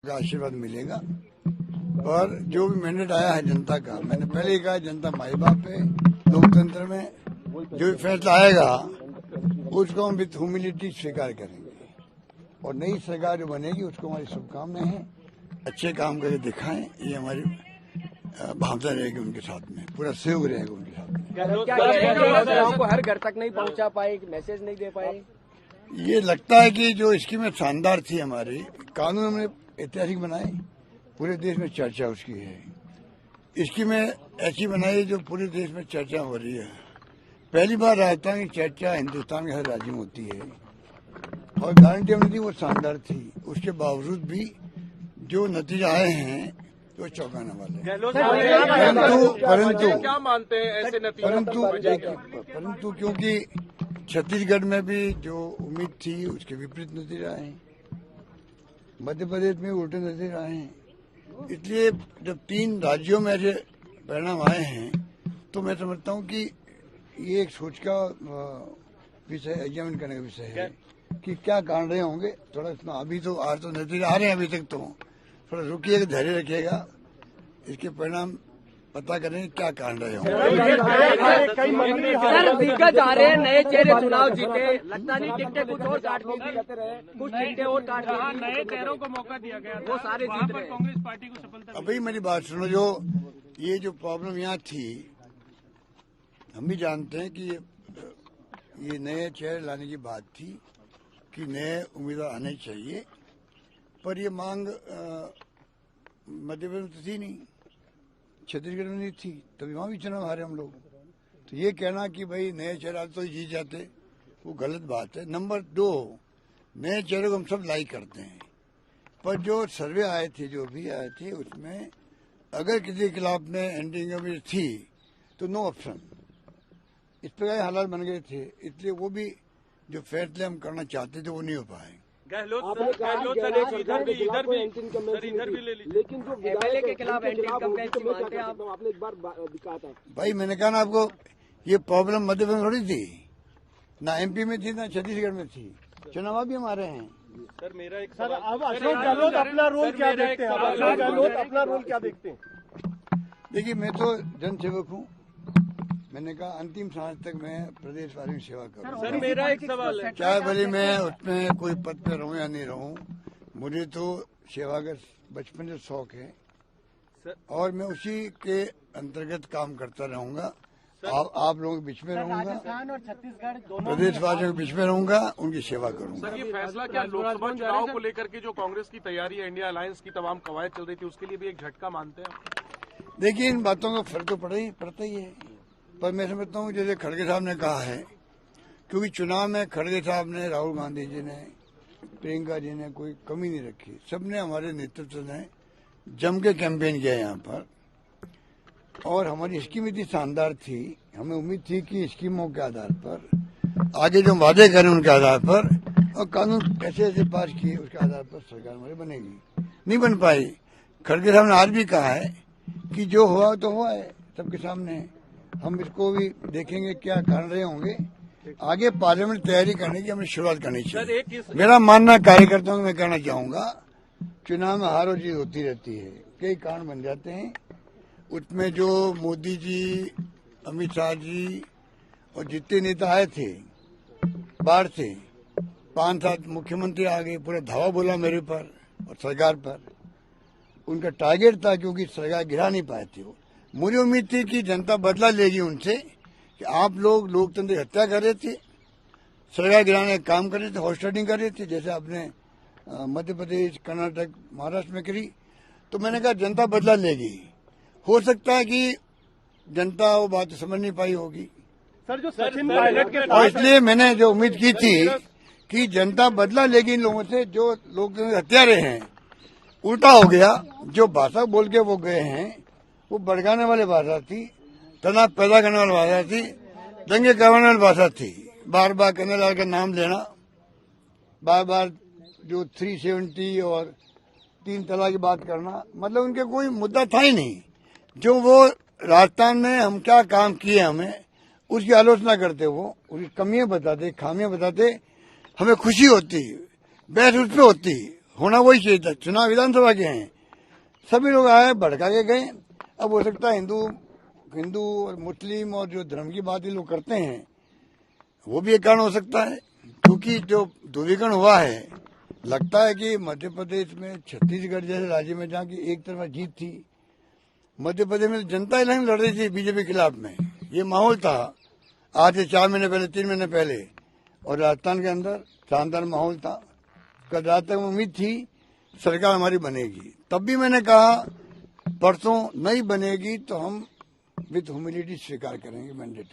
का आशीर्वाद मिलेगा। और जो भी मैंडेट आया है जनता का, मैंने पहले ही कहा जनता माई बाप है। लोकतंत्र में जो भी फैसला आएगा उसको हम विथ ह्यूमिलिटी स्वीकार करेंगे और नई सरकार जो बनेगी उसको हमारी शुभकामनाएं हैं। अच्छे काम करके दिखाएं, ये हमारी भावना रहेगी उनके साथ में, पूरा सहयोग रहेगा उनके साथ में। को हर घर तक नहीं पहुंचा पाए, मैसेज नहीं दे पाए। ये लगता है कि जो स्कीमें शानदार थी हमारी, कानून हमने ऐतिहासिक बनाए, पूरे देश में चर्चा उसकी है। स्कीमें ऐसी बनाई जो पूरे देश में चर्चा हो रही है। पहली बार राजस्थान की चर्चा हिंदुस्तान के हर राज्य में होती है और गारंटी हमने दी वो शानदार थी। उसके बावजूद भी जो नतीजा आए हैं तो चौंकाने वाले। क्या मानते हैं ऐसे नतीजे? परंतु क्योंकि छत्तीसगढ़ में भी जो उम्मीद थी उसके विपरीत नतीजे आए हैं, मध्य प्रदेश में उल्टे नतीजे आए हैं। इसलिए जब 3 राज्यों में ऐसे परिणाम आए हैं तो मैं समझता हूँ कि ये एक सोच का विषय, एग्जामिन करने का विषय है कि क्या कारण रहे होंगे। थोड़ा इसमें अभी तो आज तो नतीजे आ रहे हैं, अभी तक तो थोड़ा रुकिएगा, धैर्य रखिएगा, इसके परिणाम पता करें क्या कारण रहे होंगे। सर दिग्गज आ रहे हैं, नए चेहरे चुनाव जीते, लगता नहीं टिकटें कुछ और काट दी, कुछ टिकटें और काट दी, नए चेहरों को मौका दिया गया, वो सारे जीत रहे हैं। कांग्रेस पार्टी को सफलता। अभी मेरी बात सुनो, जो ये जो प्रॉब्लम यहाँ थी, हम भी जानते हैं कि ये नए चेहरे लाने की बात थी कि नए उम्मीदवार आने चाहिए, पर ये मांग मध्य प्रदेश में तो थी नहीं, छत्तीसगढ़ में नहीं थी, तभी वहां भी चुनाव हारे हम लोग। तो ये कहना कि भाई नए चेहरा तो जीत जाते, वो गलत बात है। नंबर 2, नए चेहरे को हम सब लाइक करते हैं, पर जो सर्वे आए थे, जो भी आए थे, उसमें अगर किसी के खिलाफ में एंटी थी तो नो ऑप्शन, इस प्रकार हालात बन गए थे। इसलिए वो भी जो फैसले हम करना चाहते थे वो नहीं हो पाए। गहलोत सर इधर भी ले लीजिए, लेकिन जो एमएलए के खिलाफ एंटी इनकम टैक्स की मांगते हैं, आपने एक बार दिखाया था। भाई मैंने कहा ना आपको, ये प्रॉब्लम मध्य प्रदेश में थोड़ी थी, ना एमपी में थी ना छत्तीसगढ़ में थी, चुनाव भी हमारे हैं। सर मेरा एक सर, अब अशोक गहलोत अपना रोल क्या देखते हैं? अशोक गहलोत अपना रोल क्या देखते हैं? देखिए, मैं तो जनसेवक हूँ, मैंने कहा अंतिम सांस तक मैं प्रदेश वालों की सेवा करूँ। सर मेरा एक सवाल है, चाहे भले मैं उसमें कोई पद पे रहूँ या नहीं रहूँ, मुझे तो सेवा का बचपन से शौक है और मैं उसी के अंतर्गत काम करता रहूंगा। आप लोगों के बीच में रहूंगा, राजस्थान और छत्तीसगढ़ दोनों प्रदेश वासियों के बीच में रहूंगा, उनकी सेवा करूंगा। सर ये फैसला क्या लोकसभा चुनाव को लेकर के जो कांग्रेस की तैयारी है, इंडिया अलायंस की तमाम कवायद चल रही थी, उसके लिए भी एक झटका मानते हैं? देखिए, इन बातों का फर्क तो पड़ता ही है, पर मैं समझता हूँ जैसे खड़गे साहब ने कहा है, क्योंकि चुनाव में खड़गे साहब ने, राहुल गांधी जी ने, प्रियंका जी ने कोई कमी नहीं रखी, सबने, हमारे नेतृत्व ने जम के कैंपेन किया यहाँ पर और हमारी स्कीम इतनी शानदार थी, हमें उम्मीद थी कि स्कीमों के आधार पर आगे जो वादे करें उनके आधार पर और कानून ऐसे ऐसे पास किए उसके आधार पर सरकार हमारी बनेगी, नहीं बन पाई। खड़गे साहब ने आज भी कहा है कि जो हुआ तो हुआ है, सबके सामने हम इसको भी देखेंगे क्या कारण रहे होंगे, आगे पार्लियामेंट तैयारी करने की हमें शुरुआत करनी चाहिए। मेरा मानना कार्यकर्ताओं को मैं कहना चाहूंगा, चुनाव में हार और जीत होती रहती है, कई कारण बन जाते हैं, उसमें जो मोदी जी, अमित शाह जी और जितने नेता आए थे बाहर से, 5-7 मुख्यमंत्री आ गए, पूरा धावा बोला मेरे पर और सरकार पर। उनका टारगेट था क्योंकि सरकार गिरा नहीं पाए थे वो। मुझे उम्मीद थी कि जनता बदला लेगी उनसे कि आप लोग लोकतंत्र की हत्या कर रहे थे, सरकार गिराने का काम कर रहे थे, हॉस्टिंग कर रहे थे, जैसे आपने मध्य प्रदेश, कर्नाटक, महाराष्ट्र में करी। तो मैंने कहा जनता बदला लेगी। हो सकता है कि जनता वो बात समझ नहीं पाई होगी, सर जो सचिन पायलट के और इसलिए मैंने जो उम्मीद की थी कि जनता बदला लेगी इन लोगों से जो लोकतंत्र के हत्यारे हैं, उल्टा हो गया। जो भाषा बोल के वो गए हैं वो भड़काने वाली भाषा थी, तनाव पैदा करने वाली भाषा थी, दंगे करवाने वाली भाषा थी। बार बार कन्हैयालाल का नाम लेना, बार बार जो 370 और 3 तलाक की बात करना, मतलब उनके कोई मुद्दा था ही नहीं। जो वो राजस्थान में हम क्या काम किए हमें उसकी आलोचना करते, वो उसकी कमियां बताते, खामियां बताते, हमें खुशी होती, बहस उस पर होती होना वही चाहिए था। चुनाव विधानसभा के हैं, सभी लोग आए भड़का के गए। अब हो सकता है हिंदू और मुस्लिम और जो धर्म की बात ये लोग करते हैं वो भी एक कारण हो सकता है, क्योंकि जो ध्रुवीकरण हुआ है, लगता है कि मध्य प्रदेश में छत्तीसगढ़ जैसे राज्य में जहाँ की एक तरफा जीत थी, मध्य प्रदेश में जनता इलेक्शन लड़ रही थी बीजेपी के खिलाफ में, ये माहौल था आज से 4 महीने पहले, 3 महीने पहले, और राजस्थान के अंदर शानदार माहौल था। कल रात तक उम्मीद थी सरकार हमारी बनेगी, तब भी मैंने कहा परसों नहीं बनेगी तो हम विथ ह्यूमिलिटी स्वीकार करेंगे मैंडेट।